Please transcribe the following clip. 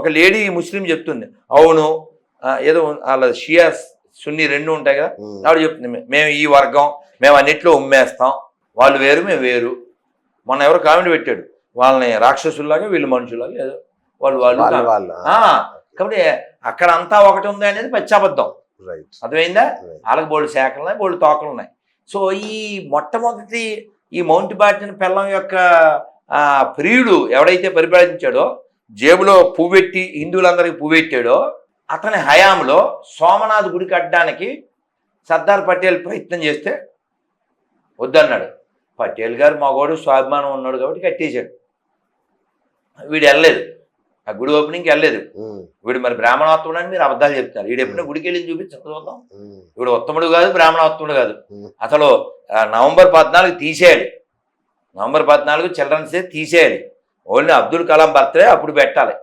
ఒక లేడీ ముస్లిం చెప్తుంది, అవును ఏదో వాళ్ళ షియా సున్ని రెండు ఉంటాయి కదా, ఆవిడ చెప్తుంది మేము ఈ వర్గం, మేము అన్నిట్లో ఉమ్మేస్తాం, వాళ్ళు వేరు మేము వేరు. మొన్న ఎవరు కామెంట్ పెట్టాడు, వాళ్ళని రాక్షసుల్లాగా వీళ్ళు మనుషులాగా ఏదో వాళ్ళు కాబట్టి అక్కడ అంతా ఒకటి ఉంది అనేది పచ్చాబద్ధం. అర్థమైందా? వాళ్ళకి బోల్డ్ శాఖలు ఉన్నాయి, బోల్డ్ తోకలు ఉన్నాయి. సో ఈ మొట్టమొదటి ఈ మౌంట్ బాటన్ పెళ్ళం యొక్క ప్రియుడు ఎవడైతే పరిపాలించాడో, జేబులో పువ్వెట్టి హిందువులందరికీ పువ్వెట్టాడో, అతని హయాంలో సోమనాథ్ గుడి కట్టడానికి సర్దార్ పటేల్ ప్రయత్నం చేస్తే వద్దన్నాడు. పటేల్ గారు మగోడు స్వాభిమానం ఉన్నాడు కాబట్టి కట్టేశాడు. వీడు వెళ్ళలేదు, ఆ గుడి ఓపెనింగ్కి వెళ్ళలేదు. వీడు మరి బ్రాహ్మణోత్తముడు అని మీరు అబద్ధాలు చెప్తారు. వీడు ఎప్పుడైనా గుడికి వెళ్ళి చూద్దాం. వీడు ఉత్తముడు కాదు, బ్రాహ్మణోత్తముడు కాదు. అసలు నవంబర్ 14 తీసేయాలి. నవంబర్ 14 చిల్డ్రన్స్ డే తీసేయాలి. ఓన్లీ అబ్దుల్ కలాం బర్త్డే అప్పుడు పెట్టాలి.